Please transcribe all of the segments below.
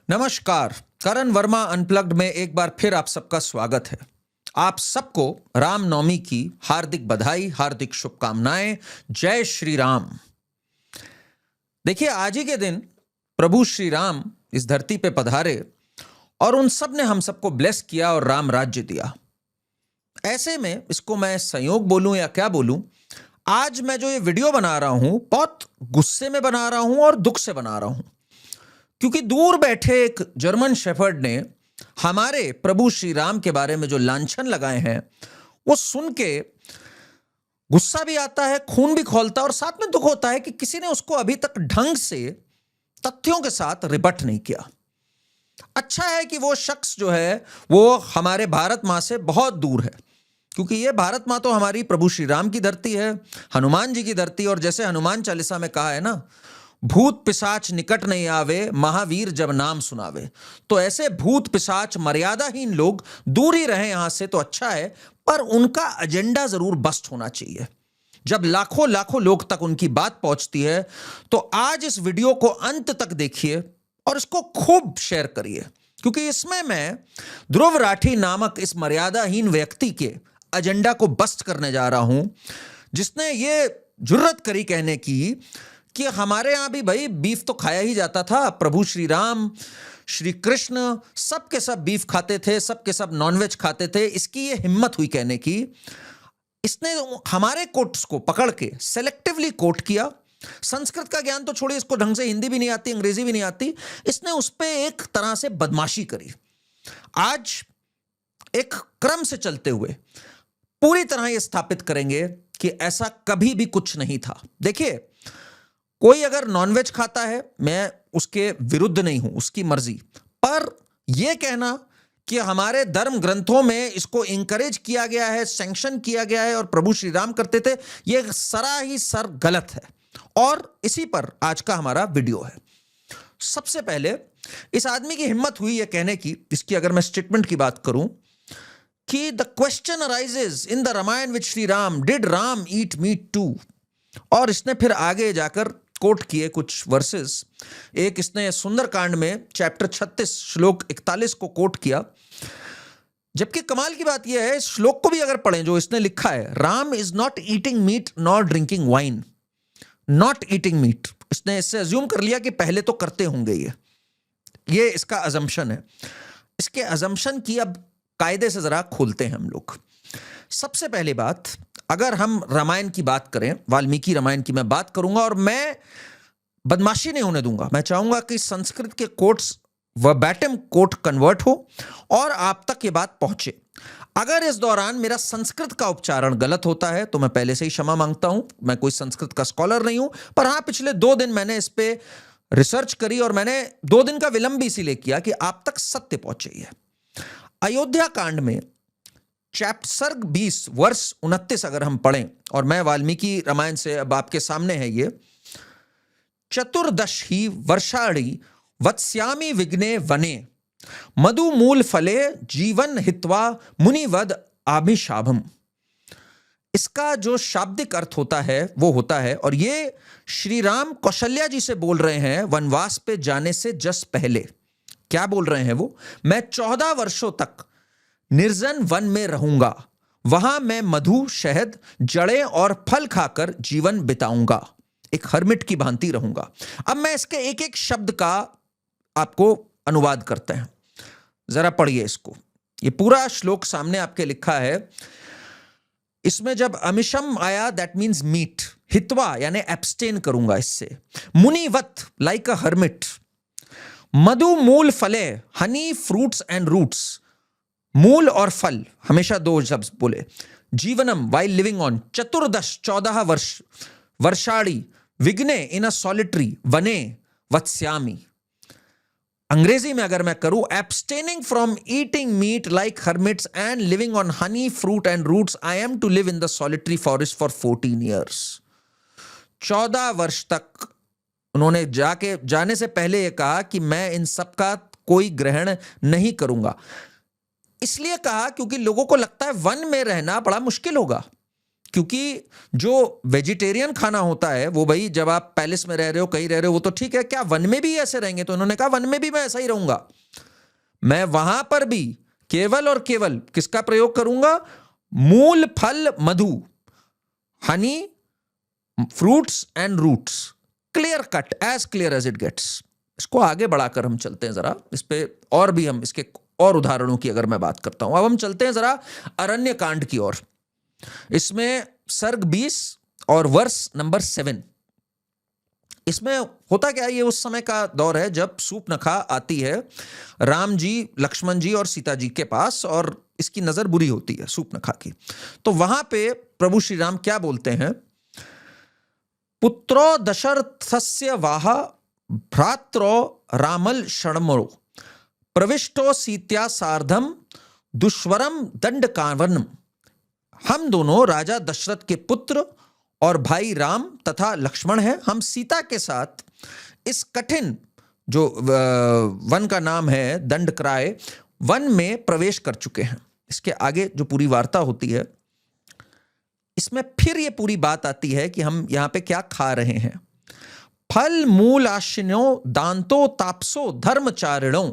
नमस्कार। करण वर्मा अनप्लग्ड में एक बार फिर आप सबका स्वागत है। आप सबको रामनवमी की हार्दिक बधाई, हार्दिक शुभकामनाएं। जय श्री राम। देखिए, आज ही के दिन प्रभु श्री राम इस धरती पे पधारे और उन सब ने हम सबको ब्लेस किया और राम राज्य दिया। ऐसे में इसको मैं संयोग बोलूं या क्या बोलूं, आज मैं जो ये वीडियो बना रहा हूं बहुत गुस्से में बना रहा हूं और दुख से बना रहा हूं, क्योंकि दूर बैठे एक जर्मन शेफर्ड ने हमारे प्रभु श्री राम के बारे में जो लांछन लगाए हैं वो सुन के गुस्सा भी आता है, खून भी खौलता है और साथ में दुख होता है कि किसी ने उसको अभी तक ढंग से तथ्यों के साथ रिबट नहीं किया। अच्छा है कि वो शख्स जो है वो हमारे भारत माँ से बहुत दूर है, क्योंकि ये भारत माँ तो हमारी प्रभु श्री राम की धरती है, हनुमान जी की धरती। और जैसे हनुमान चालीसा में कहा है ना, भूत पिशाच निकट नहीं आवे, महावीर जब नाम सुनावे। तो ऐसे भूत पिशाच मर्यादाहीन लोग दूर ही रहे यहां से तो अच्छा है, पर उनका एजेंडा जरूर बस्ट होना चाहिए। जब लाखों लाखों लोग तक उनकी बात पहुंचती है तो आज इस वीडियो को अंत तक देखिए और इसको खूब शेयर करिए, क्योंकि इसमें मैं ध्रुव राठी नामक इस मर्यादाहीन व्यक्ति के एजेंडा को बस्ट करने जा रहा हूं, जिसने ये जुर्रत करी कहने की कि हमारे यहां भी भाई बीफ तो खाया ही जाता था। प्रभु श्री राम, श्री कृष्ण सब के सब बीफ खाते थे, सब के सब नॉनवेज खाते थे। इसकी ये हिम्मत हुई कहने की। इसने हमारे कोट्स को पकड़ के सेलेक्टिवली कोट किया। संस्कृत का ज्ञान तो छोड़िए, इसको ढंग से हिंदी भी नहीं आती, अंग्रेजी भी नहीं आती। इसने उस पर एक तरह से बदमाशी करी। आज एक क्रम से चलते हुए पूरी तरह यह स्थापित करेंगे कि ऐसा कभी भी कुछ नहीं था। देखिए, कोई अगर नॉनवेज खाता है, मैं उसके विरुद्ध नहीं हूं, उसकी मर्जी। पर यह कहना कि हमारे धर्म ग्रंथों में इसको इंकरेज किया गया है, सैंक्शन किया गया है और प्रभु श्री राम करते थे, यह सरासर गलत है। और इसी पर आज का हमारा वीडियो है। सबसे पहले इस आदमी की हिम्मत हुई यह कहने की, इसकी अगर मैं स्टेटमेंट की बात करूं कि the question arises in the Ramayana with Shri Ram, did Ram eat meat too. और इसने फिर आगे जाकर कोट किए कुछ वर्सेस। एक इसने सुंदरकांड में चैप्टर 36 श्लोक 41 को कोट किया। जबकि कमाल की बात यह है, इस श्लोक को भी अगर पढ़ें जो इसने लिखा है, Ram is not eating meat not drinking wine. Not eating meat, इसने इससे अज्यूम कर लिया कि पहले तो करते होंगे। ये इसका अजम्पशन है। इसके अजम्पशन की अब कायदे से जरा खोलते हैं हम लोग। सबसे पहली बात, अगर हम रामायण की बात करें, वाल्मीकि रामायण की मैं बात करूंगा और मैं बदमाशी नहीं होने दूंगा। मैं चाहूंगा कि संस्कृत के कोट्स वर्बैटिम कोट कन्वर्ट हो और आप तक ये बात पहुंचे। अगर इस दौरान मेरा संस्कृत का उच्चारण गलत होता है तो मैं पहले से ही क्षमा मांगता हूं। मैं कोई संस्कृत का स्कॉलर नहीं हूं, पर हां, पिछले 2 दिन मैंने इस पे रिसर्च करी और मैंने 2 दिन का विलंब भी इसीलिए किया कि आप तक सत्य पहुंचे। अयोध्या कांड में चैप्टर सर्ग 20 वर्ष 29 अगर हम पढ़ें, और मैं वाल्मीकि रामायण से अब आपके सामने है ये, चतुर्दश ही वर्षाणि वत्स्यामि विघ्ने वने, मधु मूल फले जीवन हित्वा मुनिवद आभिशाभम। इसका जो शाब्दिक अर्थ होता है वो होता है, और ये श्री राम कौशल्या जी से बोल रहे हैं वनवास पे जाने से जस पहले। क्या बोल रहे हैं वो? मैं 14 वर्षों तक निर्जन वन में रहूंगा, वहां मैं मधु, शहद, जड़ें और फल खाकर जीवन बिताऊंगा, एक हर्मिट की भांति रहूंगा। अब मैं इसके एक एक शब्द का आपको अनुवाद करते हैं, जरा पढ़िए इसको। ये पूरा श्लोक सामने आपके लिखा है। इसमें जब अमिशम आया, दैट मीन्स मीट, हित्वा यानी एब्सटेन करूंगा इससे, मुनिवत लाइक अ हर्मिट, मधु मूल फले हनी फ्रूट्स एंड रूट्स, मूल और फल हमेशा 2 शब्द बोले, जीवनम वाइल लिविंग ऑन, चतुर्दश 14 वर्ष, वर्षाणी विघ्ने इन अ सॉलिटरी, वने वत्स्यामि। अंग्रेजी में अगर मैं करूं, abstaining from eating meat like hermits and living on honey fruit and roots, I am to live in the solitary forest for 14 years. 14 वर्ष तक उन्होंने जाने से पहले यह कहा कि मैं इन सब का कोई ग्रहण नहीं करूंगा। इसलिए कहा क्योंकि लोगों को लगता है वन में रहना बड़ा मुश्किल होगा, क्योंकि जो वेजिटेरियन खाना होता है वो भाई जब आप पैलेस में रह रहे हो, कहीं रह रहे हो, वो तो ठीक है, क्या वन में भी ऐसे रहेंगे? तो उन्होंने कहा वन में भी मैं ऐसा ही रहूंगा, मैं वहां पर भी केवल और केवल किसका प्रयोग करूंगा? मूल, फल, मधु, honey, fruits and roots. Clear cut, as clear as it gets. इसको आगे बढ़ाकर हम चलते हैं जरा इस पे, और भी हम इसके और उदाहरणों की अगर मैं बात करता हूं। अब हम चलते हैं जरा अरण्य कांड की ओर। इसमें सर्ग 20 और वर्ष नंबर 7। इसमें होता क्या है, ये उस समय का दौर है जब सूर्पनखा आती है राम जी, लक्ष्मण जी और सीता जी के पास, और इसकी नजर बुरी होती है सूर्पनखा की। तो वहां पे प्रभु श्री राम क्या बोलते हैं? पुत्रो दशरथस्य वाह भ्रात्रो रामल शर्मो प्रविष्टो सीत्या सार्धम दुष्वरम दंड कावरम। हम दोनों राजा दशरथ के पुत्र और भाई राम तथा लक्ष्मण हैं। हम सीता के साथ इस कठिन जो वन का नाम है दंडक्राय वन में प्रवेश कर चुके हैं। इसके आगे जो पूरी वार्ता होती है, इसमें फिर ये पूरी बात आती है कि हम यहां पे क्या खा रहे हैं। फल मूल आश्विनो दांतो तापसो धर्मचारिणों।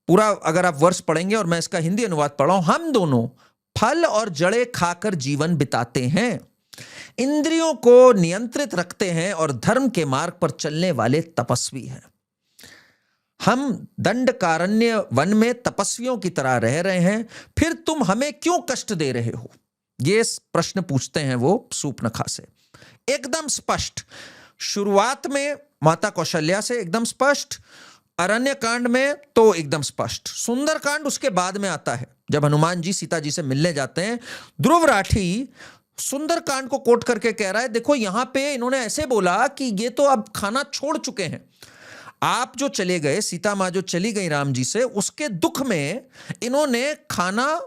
पूरा अगर आप वर्ष पढ़ेंगे, और मैं इसका हिंदी अनुवाद पढ़ रहा हूं, हम दोनों फल और जड़े खाकर जीवन बिताते हैं, इंद्रियों को नियंत्रित रखते हैं और धर्म के मार्ग पर चलने वाले तपस्वी हैं। हम दंडकारण्य वन में तपस्वियों की तरह रह रहे हैं, फिर तुम हमें क्यों कष्ट दे रहे हो? ये प्रश्न पूछते हैं वो सूर्पनखा से, एकदम स्पष्ट। शुरुआत में माता कौशल्या से एकदम स्पष्ट, अरण्य कांड में तो एकदम स्पष्ट, सुंदर कांड उसके बाद में आता है जब हनुमान जी सीता जी से मिलने जाते हैं। ध्रुव राठी सुंदर कांड को कोट करके कह रहा है, देखो यहां पे इन्होंने ऐसे बोला कि ये तो अब खाना छोड़ चुके हैं, आप जो चले गए, सीता मां जो चली गई राम जी से, उसके दुख में इन्होंने खाना,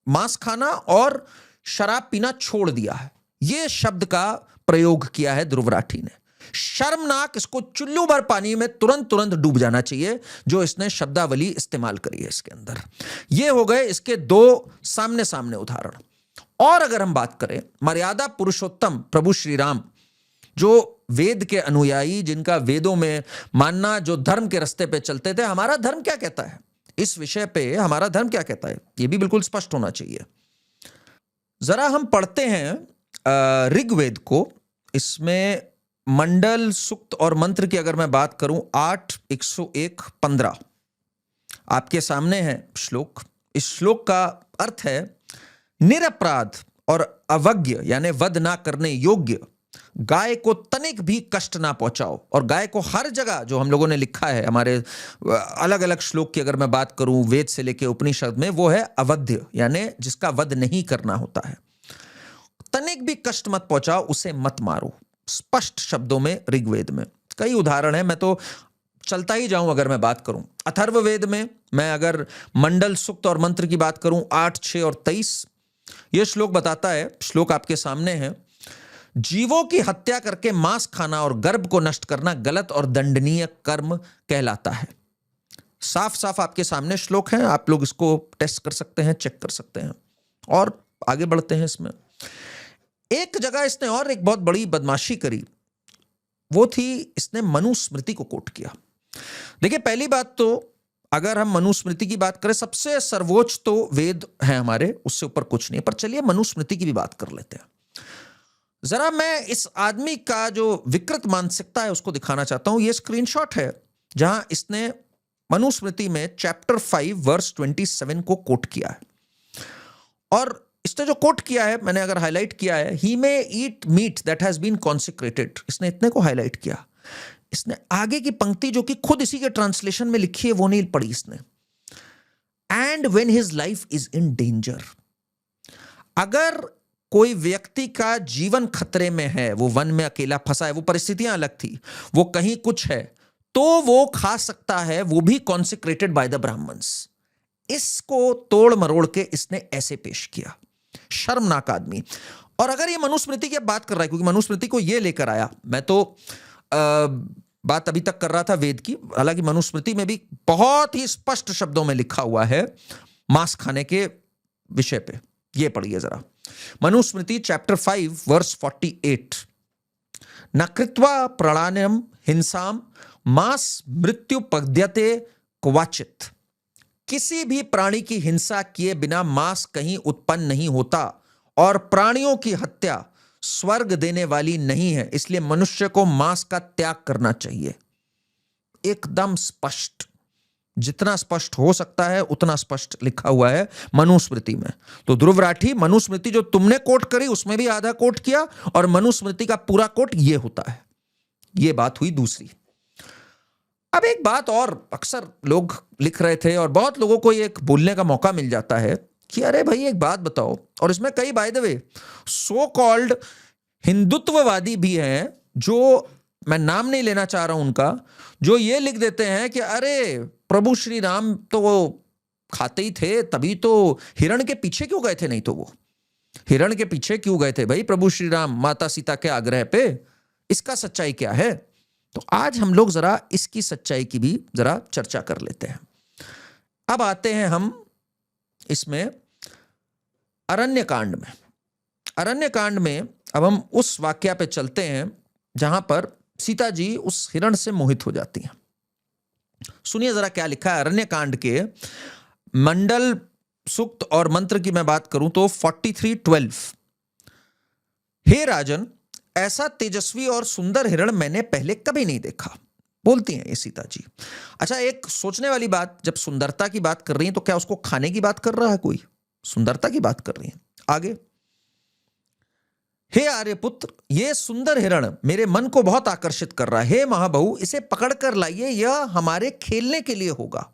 मांस खाना और शराब पीना छोड़ दिया है। यह शब्द का प्रयोग किया है ध्रुव राठी ने। शर्मनाक, इसको चुल्लू भर पानी में तुरंत तुरंत डूब जाना चाहिए जो इसने शब्दावली इस्तेमाल करी है इसके अंदर। ये हो गए इसके दो सामने सामने उदाहरण। और अगर हम बात करें मर्यादा पुरुषोत्तम प्रभु श्री राम, जो वेद के अनुयायी, जिनका वेदों में मानना, जो धर्म के रास्ते पे चलते थे, हमारा धर्म क्या कहता है इस विषय पे? हमारा धर्म क्या कहता है ये भी बिल्कुल स्पष्ट होना चाहिए। जरा हम पढ़ते हैं ऋग्वेद को। इसमें मंडल, सूक्त और मंत्र की अगर मैं बात करूं, 8, 101, 15 आपके सामने है श्लोक। इस श्लोक का अर्थ है, निरपराध और अवज्ञ यानी वध ना करने योग्य गाय को तनिक भी कष्ट ना पहुंचाओ। और गाय को हर जगह जो हम लोगों ने लिखा है हमारे अलग अलग श्लोक की अगर मैं बात करूं, वेद से लेके उपनिषद में, वो है अवध्य यानी जिसका वध नहीं करना होता है। तनिक भी कष्ट मत पहुंचाओ, उसे मत मारो, स्पष्ट शब्दों में ऋग्वेद में। कई उदाहरण है, मैं तो चलता ही जाऊं अगर मैं बात करूं। अथर्ववेद में मैं अगर मंडल, सूक्त और मंत्र की बात करूं, 8, 6 और 23, यह श्लोक बताता है, श्लोक आपके सामने है, जीवों की हत्या करके मांस खाना और गर्भ को नष्ट करना गलत और दंडनीय कर्म कहलाता है। साफ साफ आपके सामने श्लोक है, आप लोग इसको टेस्ट कर सकते हैं, चेक कर सकते हैं। और आगे बढ़ते हैं। इसमें एक जगह इसने और एक बहुत बड़ी बदमाशी करी, वो थी इसने मनुस्मृति को कोट किया। देखिए, पहली बात तो अगर हम मनुस्मृति की बात करें, सबसे सर्वोच्च तो वेद है हमारे, उससे ऊपर कुछ नहीं। पर चलिए मनुस्मृति की भी बात कर लेते हैं। जरा मैं इस आदमी का जो विकृत मानसिकता है उसको दिखाना चाहता हूं। यह स्क्रीनशॉट है जहां इसने मनुस्मृति में चैप्टर 5 वर्स 27 को कोट किया है। और इसने जो कोट किया है, मैंने अगर हाईलाइट किया है, he may eat meat that has been consecrated, इसने इतने को हाईलाइट किया। इसने आगे की पंक्ति जो कि खुद इसी के ट्रांसलेशन में लिखी है वो नहीं पढ़ी इसने। And when his life is in danger, अगर कोई व्यक्ति का जीवन खतरे में है, वो वन में अकेला फंसा है, वो परिस्थितियां अलग थी, वो कहीं कुछ है, तो वो खा सकता है, वो भी कॉन्सिक्रेटेड बाय द ब्राह्मण्स। इसको तोड़ मरोड़ के इसने ऐसे पेश किया। शर्मनाक आदमी। और अगर ये मनुस्मृति की बात कर रहा है, क्योंकि मनुस्मृति को ये लेकर आया, मैं तो बात अभी तक कर रहा था वेद की, हालांकि मनुस्मृति में भी बहुत ही स्पष्ट शब्दों में लिखा हुआ है मांस खाने के विषय पे। ये पढ़िए जरा। मनुस्मृति चैप्टर 5 वर्स 48, न कृत्वा प्राणान्यम हिंसाम मास मृत्यु पद्यते क्वचित। किसी भी प्राणी की हिंसा किए बिना मांस कहीं उत्पन्न नहीं होता और प्राणियों की हत्या स्वर्ग देने वाली नहीं है, इसलिए मनुष्य को मांस का त्याग करना चाहिए। एकदम स्पष्ट, जितना स्पष्ट हो सकता है उतना स्पष्ट लिखा हुआ है मनुस्मृति में। तो ध्रुव राठी, मनुस्मृति जो तुमने कोट करी उसमें भी आधा कोट किया और मनुस्मृति का पूरा कोट ये होता है। ये बात हुई दूसरी। अब एक बात और अक्सर लोग लिख रहे थे और बहुत लोगों को एक बोलने का मौका मिल जाता है कि अरे भाई एक बात बताओ, और इसमें कई by the way so called हिंदुत्ववादी भी हैं, जो मैं नाम नहीं लेना चाह रहा हूं उनका, जो ये लिख देते हैं कि अरे प्रभु श्री राम तो वो खाते ही थे, तभी तो हिरण के पीछे क्यों गए थे? नहीं तो वो हिरण के पीछे क्यों गए थे भाई प्रभु श्री राम माता सीता के आग्रह पे? इसका सच्चाई क्या है? तो आज हम लोग जरा इसकी सच्चाई की भी जरा चर्चा कर लेते हैं। अब आते हैं हम इसमें अरण्य कांड में। अरण्य कांड में अब हम उस वाक्या पे चलते हैं जहां पर सीता जी उस हिरण से मोहित हो जाती हैं। सुनिए जरा क्या लिखा है अरण्य कांड के मंडल सूक्त और मंत्र की मैं बात करूं तो 43:12। हे राजन, ऐसा तेजस्वी और सुंदर हिरण मैंने पहले कभी नहीं देखा, बोलती हैं ये सीता जी। अच्छा, एक सोचने वाली बात, जब सुंदरता की बात कर रही हैं तो क्या उसको खाने की बात कर रहा है कोई? सुंदरता की बात कर रही हैं। आगे, हे आर्यपुत्र, ये सुंदर हिरण मेरे मन को बहुत आकर्षित कर रहा है। हे महाबहू, इसे पकड़ कर लाइए, यह हमारे खेलने के लिए होगा।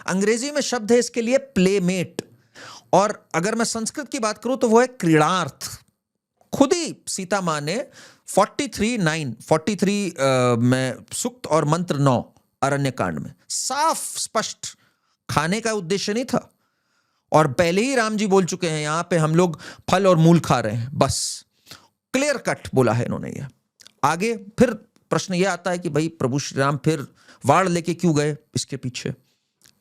अंग्रेजी में शब्द है इसके लिए प्लेमेट, और अगर मैं संस्कृत की बात करूं तो वो है क्रीड़ार्थ। खुद ही सीता मां ने 43 में सूक्त और मंत्र 9 अरण्य कांड में साफ स्पष्ट खाने का उद्देश्य नहीं था, और पहले ही राम जी बोल चुके हैं यहां पे हम लोग फल और मूल खा रहे हैं, बस क्लियर कट बोला है इन्होंने ये। आगे फिर प्रश्न यह आता है कि भाई प्रभु श्री राम फिर वाड़ लेके क्यों गए इसके पीछे?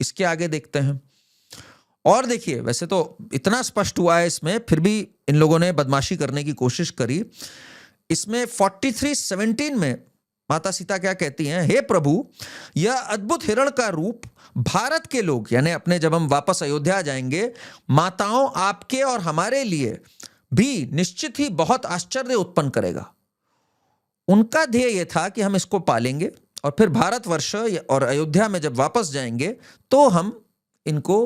इसके आगे देखते हैं। और देखिए, वैसे तो इतना स्पष्ट हुआ है इसमें, फिर भी इन लोगों ने बदमाशी करने की कोशिश करी। इसमें 43:17 में माता सीता क्या कहती हैं? हे प्रभु, यह अद्भुत हिरण का रूप भारत के लोग, यानी अपने जब हम वापस अयोध्या जाएंगे, माताओं आपके और हमारे लिए भी निश्चित ही बहुत आश्चर्य उत्पन्न करेगा। उनका ध्येय यह था कि हम इसको पालेंगे और फिर भारतवर्ष और अयोध्या में जब वापस जाएंगे तो हम इनको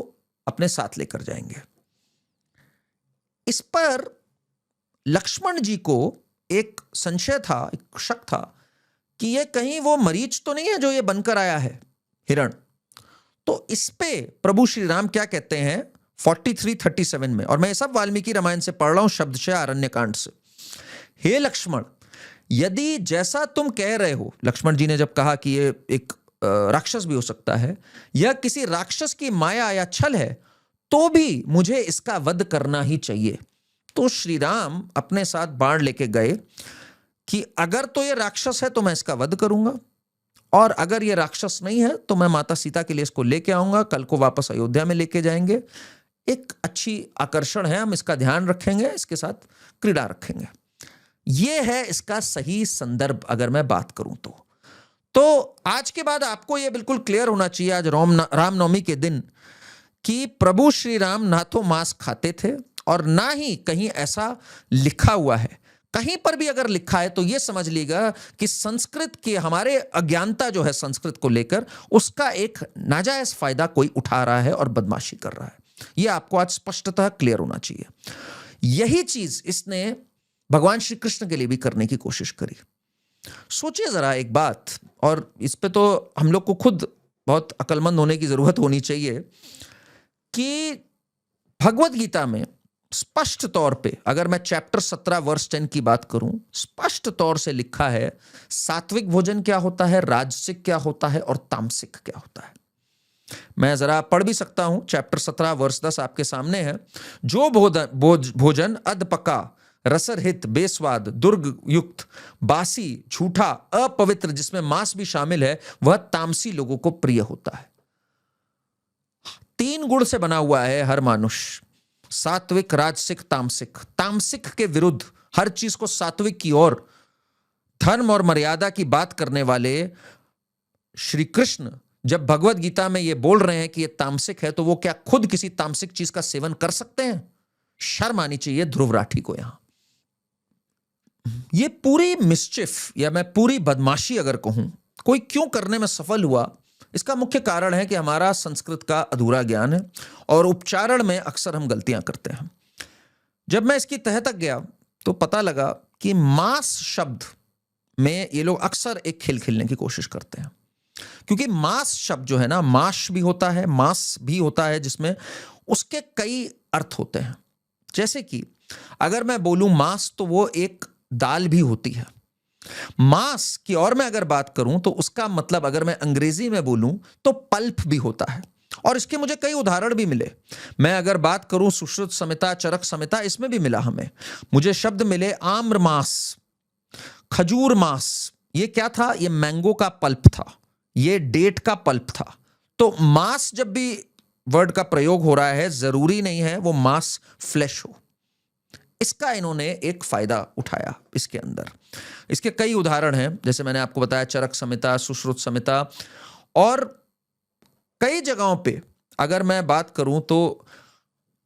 अपने साथ लेकर जाएंगे। इस पर लक्ष्मण जी को एक संशय था, एक शक था कि ये कहीं वो मरीच तो नहीं है जो ये बनकर आया है हिरण। तो इस पे प्रभु श्री राम क्या कहते हैं 43:37 में, और मैं सब वाल्मीकि रामायण से पढ़ रहा हूं शब्दशः अरण्य कांड से। हे लक्ष्मण, यदि जैसा तुम कह रहे हो, लक्ष्मण जी ने जब कहा कि ये एक राक्षस भी हो सकता है, यह किसी राक्षस की माया या छल है, तो भी मुझे इसका वध करना ही चाहिए। तो श्री राम अपने साथ बाण लेके गए कि अगर तो ये राक्षस है तो मैं इसका वध करूंगा, और अगर ये राक्षस नहीं है तो मैं माता सीता के लिए इसको लेके आऊंगा, कल को वापस अयोध्या में लेके जाएंगे। एक अच्छी आकर्षण है, हम इसका ध्यान रखेंगे, इसके साथ क्रीड़ा रखेंगे। यह है इसका सही संदर्भ अगर मैं बात करूं तो आज के बाद आपको यह बिल्कुल क्लियर होना चाहिए आज रामनवमी के दिन कि प्रभु श्री राम ना तो मांस खाते थे और ना ही कहीं ऐसा लिखा हुआ है। कहीं पर भी अगर लिखा है तो यह समझ लीजिएगा कि संस्कृत की हमारे अज्ञानता जो है संस्कृत को लेकर, उसका एक नाजायज फायदा कोई उठा रहा है और बदमाशी कर रहा है। यह आपको आज स्पष्टतः क्लियर होना चाहिए। यही चीज इसने भगवान श्री कृष्ण के लिए भी करने की कोशिश करी। सोचिए जरा एक बात, और इस पे तो हम लोग को खुद बहुत अक्लमंद होने की जरूरत होनी चाहिए कि भगवत गीता में स्पष्ट तौर पे, अगर मैं चैप्टर 17 वर्स 10 की बात करूं, स्पष्ट तौर से लिखा है सात्विक भोजन क्या होता है, राजसिक क्या होता है और तामसिक क्या होता है। मैं जरा पढ़ भी सकता हूं, चैप्टर 17 वर्स 10 आपके सामने है। जो भोजन अधपका, रसरहित, बेस्वाद, दुर्गयुक्त, बासी, झूठा, अपवित्र, जिसमें मांस भी शामिल है, वह तामसी लोगों को प्रिय होता है। 3 गुण से बना हुआ है हर मानुष, सात्विक, राजसिक, तामसिक। तामसिक के विरुद्ध, हर चीज को सात्विक की ओर, धर्म और मर्यादा की बात करने वाले श्री कृष्ण जब भगवत गीता में ये बोल रहे हैं कि ये तामसिक है, तो वो क्या खुद किसी तामसिक चीज का सेवन कर सकते हैं? शर्म आनी चाहिए ध्रुव राठी को। यहां ये पूरी मिस्चिफ या मैं पूरी बदमाशी अगर कहूं, कोई क्यों करने में सफल हुआ, इसका मुख्य कारण है कि हमारा संस्कृत का अधूरा ज्ञान है और उच्चारण में अक्सर हम गलतियां करते हैं। जब मैं इसकी तह तक गया तो पता लगा कि मास शब्द में ये लोग अक्सर एक खेल खेलने की कोशिश करते हैं, क्योंकि मास शब्द जो है ना, माश भी होता है, मास भी होता है, जिसमें उसके कई अर्थ होते हैं। जैसे कि अगर मैं बोलूं मास, तो वो एक दाल भी होती है। मास की और मैं अगर बात करूं तो उसका मतलब अगर मैं अंग्रेजी में बोलूं तो पल्प भी होता है, और इसके मुझे कई उदाहरण भी मिले। मैं अगर बात करूं सुश्रुत संहिता, चरक संहिता, इसमें भी मिला हमें, मुझे शब्द मिले आम्र मास, खजूर मास। ये क्या था? ये मैंगो का पल्प था, ये डेट का पल्प था। तो मास जब भी वर्ड का प्रयोग हो रहा है, जरूरी नहीं है वो मास फ्लैश हो। इसका इन्होंने एक फायदा उठाया इसके अंदर। इसके कई उदाहरण हैं, जैसे मैंने आपको बताया चरक संहिता, सुश्रुत संहिता, और कई जगहों पे अगर मैं बात करूं तो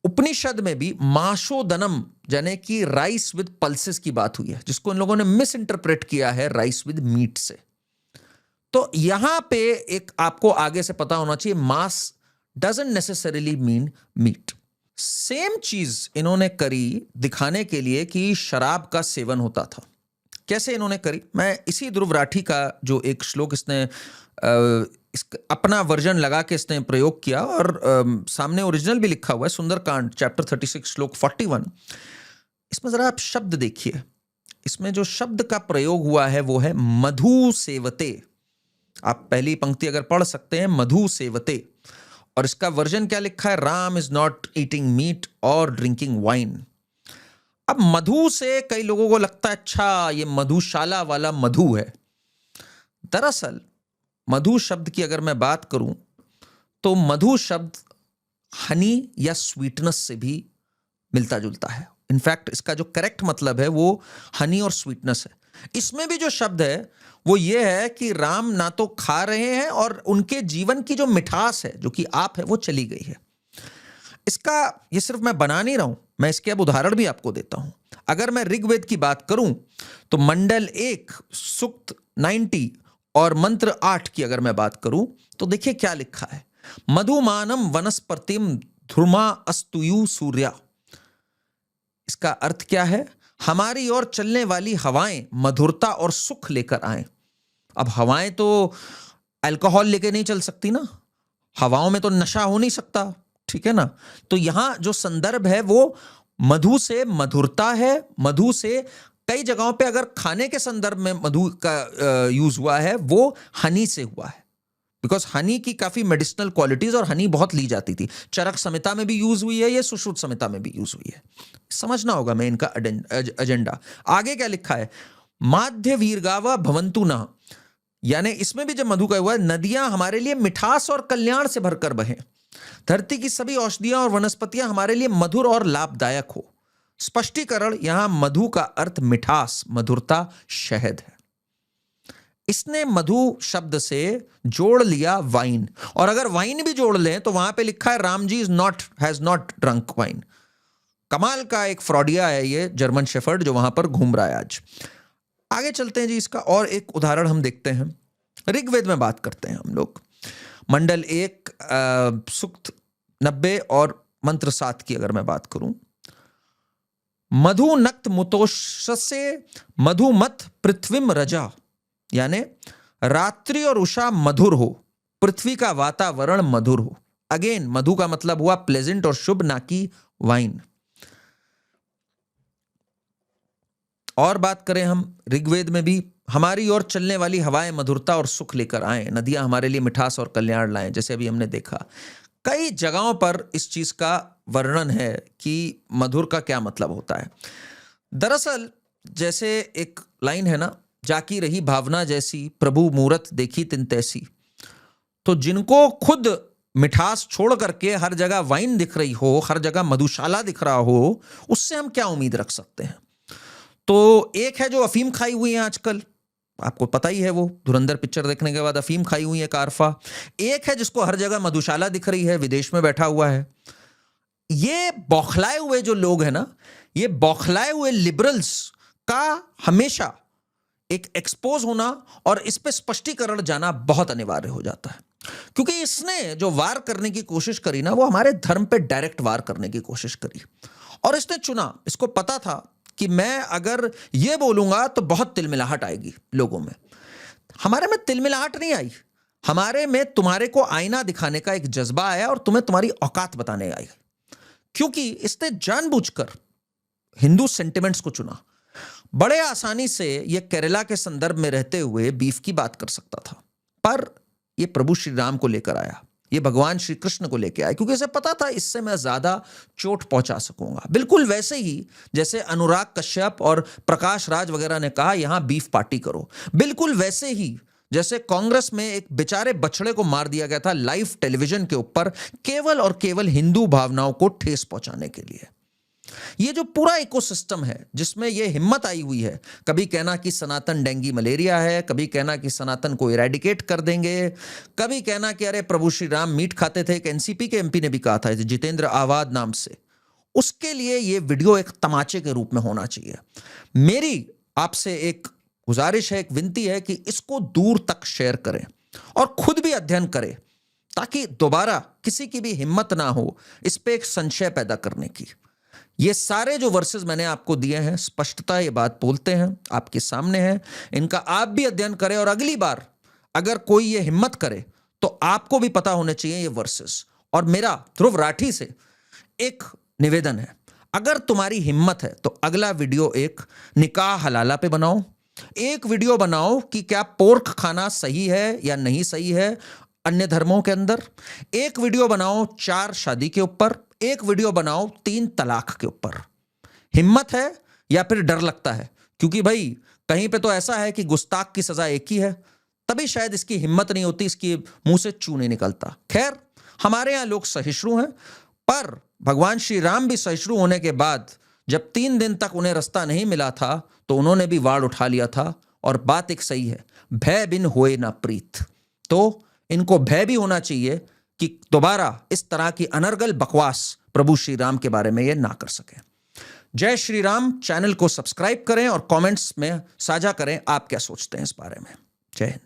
उपनिषद में भी माशोदनम यानी कि राइस विद पल्सेस की बात हुई है, जिसको इन लोगों ने मिस इंटरप्रेट किया है राइस विद मीट से। तो यहां पे एक आपको आगे से पता होना चाहिए, mass doesn't necessarily mean meat. Same चीज इन्होंने करी दिखाने के लिए कि शराब का सेवन होता था। कैसे इन्होंने करी? मैं इसी ध्रुव राठी का जो एक श्लोक इसने अपना वर्जन लगा के इसने प्रयोग किया, और सामने ओरिजिनल भी लिखा हुआ है, सुंदरकांड चैप्टर 36 श्लोक 41। इसमें जरा आप शब्द देखिए, इसमें जो शब्द का प्रयोग हुआ है वो है मधु सेवते। आप पहली पंक्ति अगर पढ़ सकते हैं, मधु सेवते, और इसका वर्जन क्या लिखा है? Ram is not eating meat और ड्रिंकिंग वाइन। अब मधु से कई लोगों को लगता है अच्छा ये मधुशाला वाला मधु है। दरअसल मधु शब्द की अगर मैं बात करूं तो मधु शब्द हनी या स्वीटनेस से भी मिलता जुलता है। इनफैक्ट इसका जो करेक्ट मतलब है वो हनी और स्वीटनेस है। इसमें भी जो शब्द है वो ये है कि राम ना तो खा रहे हैं और उनके जीवन की जो मिठास है, जो कि आप है, वो चली गई है। इसका ये सिर्फ मैं बना नहीं रहा हूं, मैं इसके अब उदाहरण भी आपको देता हूं। अगर मैं ऋग्वेद की बात करूं तो मंडल 1 सूक्त 90 और मंत्र 8 की अगर मैं बात करूं तो देखिए क्या लिखा है। मधुमानम वनस्पतिम ध्रुमा अस्तुयु सूर्या। इसका अर्थ क्या है? हमारी ओर चलने वाली हवाएं मधुरता और सुख लेकर आए। अब हवाएं तो अल्कोहल लेके नहीं चल सकती ना, हवाओं में तो नशा हो नहीं सकता, ठीक है ना। तो यहां जो संदर्भ है वो मधु से मधुरता है। मधु से कई जगहों पे अगर खाने के संदर्भ में मधु का यूज हुआ है वो हनी से हुआ है, बिकॉज हनी की काफी मेडिसिनल क्वालिटीज और हनी बहुत ली जाती थी। चरक संहिता में भी यूज हुई है, ये सुश्रुत संहिता में भी यूज हुई है। समझना होगा मैं इनका एजेंडा। आगे क्या लिखा है? माध्य वीरगावा भवंतु न, यानी इसमें भी जब मधु का हुआ है, नदियां हमारे लिए मिठास और कल्याण से भरकर बहें, धरती की सभी औषधियां और वनस्पतियां हमारे लिए मधुर और लाभदायक हो। स्पष्टीकरण, यहां मधु का अर्थ मिठास, मधुरता, शहद है। इसने मधु शब्द से जोड़ लिया वाइन, और अगर वाइन भी जोड़ लें तो वहां पे लिखा है Ram ji has not drunk wine. कमाल का एक फ्रॉडिया है ये जर्मन शेफर्ड जो वहां पर घूम रहा है आज। आगे चलते हैं जी, इसका और एक उदाहरण हम देखते हैं। ऋग्वेद में बात करते हैं हम लोग, मंडल 1 सूक्त 90 और मंत्र 7 की अगर मैं बात करूं। मधु नक्त मुतोषसे मधुमत पृथ्वीम रजा, यानी रात्रि और उषा मधुर हो, पृथ्वी का वातावरण मधुर हो। अगेन मधु का मतलब हुआ प्लेजेंट और शुभ, ना कि वाइन। और बात करें हम ऋग्वेद में भी, हमारी ओर चलने वाली हवाएं मधुरता और सुख लेकर आए, नदियां हमारे लिए मिठास और कल्याण लाएं, जैसे अभी हमने देखा। कई जगहों पर इस चीज का वर्णन है कि मधुर का क्या मतलब होता है। दरअसल जैसे एक लाइन है ना, जाकी रही भावना जैसी प्रभु मूरत देखी तिन तैसी। तो जिनको खुद मिठास छोड़ करके हर जगह वाइन दिख रही हो, हर जगह मधुशाला दिख रहा हो, उससे हम क्या उम्मीद रख सकते हैं? तो एक है जो अफीम खाई हुई है आजकल, आपको पता ही है, वो धुरंधर पिक्चर देखने के बाद अफीम खाई हुई है कारफा। एक है जिसको हर जगह मधुशाला दिख रही है, विदेश में बैठा हुआ है। ये बौखलाए हुए जो लोग हैं ना, ये बौखलाए हुए लिबरल्स का हमेशा एक एक्सपोज होना और इस पे स्पष्टीकरण जाना बहुत अनिवार्य हो जाता है, क्योंकि इसने जो वार करने की कोशिश करी ना, वो हमारे धर्म पे डायरेक्ट वार करने की कोशिश करी। और इसने चुना, इसको पता था कि मैं अगर ये बोलूंगा तो बहुत तिलमिलाहट आएगी लोगों में। हमारे में तिलमिलाहट नहीं आई, हमारे में तुम्हारे को आईना दिखाने का एक जज्बा आया और तुम्हें तुम्हारी औकात बताने आई, क्योंकि इसने जानबूझकर हिंदू सेंटिमेंट्स को चुना। बड़े आसानी से ये केरला के संदर्भ में रहते हुए बीफ की बात कर सकता था, पर ये प्रभु श्री राम को लेकर आया, ये भगवान श्री कृष्ण को लेकर आया, क्योंकि इसे पता था इससे मैं ज्यादा चोट पहुंचा सकूंगा। बिल्कुल वैसे ही जैसे अनुराग कश्यप और प्रकाश राज वगैरह ने कहा यहां बीफ पार्टी करो, बिल्कुल वैसे ही जैसे कांग्रेस में एक बेचारे बछड़े को मार दिया गया था लाइव टेलीविजन के ऊपर, केवल और केवल हिंदू भावनाओं को ठेस पहुंचाने के लिए। ये जो पूरा इकोसिस्टम है जिसमें ये हिम्मत आई हुई है, कभी कहना कि सनातन डेंगी मलेरिया है, कभी कहना कि सनातन को इरेडिकेट कर देंगे, कभी कहना कि अरे प्रभु श्री राम मीट खाते थे। एक एनसीपी के एमपी ने भी कहा था, जितेंद्र आवाद नाम से। उसके लिए ये वीडियो एक तमाचे के रूप में होना चाहिए। मेरी आपसे एक गुजारिश है, एक विनती है कि इसको दूर तक शेयर करें और खुद भी अध्ययन करें, ताकि दोबारा किसी की भी हिम्मत ना हो इस पे एक संशय पैदा करने की। ये सारे जो वर्सेस मैंने आपको दिए हैं, स्पष्टता ये बात बोलते हैं, आपके सामने है, इनका आप भी अध्ययन करें और अगली बार अगर कोई ये हिम्मत करे तो आपको भी पता होने चाहिए ये वर्सेस। और मेरा ध्रुव राठी से एक निवेदन है, अगर तुम्हारी हिम्मत है तो अगला वीडियो एक निकाह हलाला पे बनाओ, एक वीडियो बनाओ कि क्या पोर्क खाना सही है या नहीं सही है अन्य धर्मों के अंदर, एक वीडियो बनाओ 4 शादी के ऊपर, एक वीडियो बनाओ 3 तलाक के ऊपर। हिम्मत है या फिर डर लगता है? क्योंकि भाई कहीं पे तो ऐसा है कि गुस्ताख की सजा एक ही है, तभी शायद इसकी हिम्मत नहीं होती, इसकी मुंह से चू नहीं निकलता। खैर, हमारे यहां लोग सहिष्णु हैं, पर भगवान श्री राम भी सहिष्णु होने के बाद जब 3 दिन तक उन्हें रास्ता नहीं मिला था तो उन्होंने भी वाड़ उठा लिया था। और बात एक सही है, भय बिन होए ना प्रीत। तो इनको भय भी होना चाहिए कि दोबारा इस तरह की अनर्गल बकवास प्रभु श्री राम के बारे में ये ना कर सके। जय श्री राम। चैनल को सब्सक्राइब करें और कमेंट्स में साझा करें आप क्या सोचते हैं इस बारे में। जय हिंद।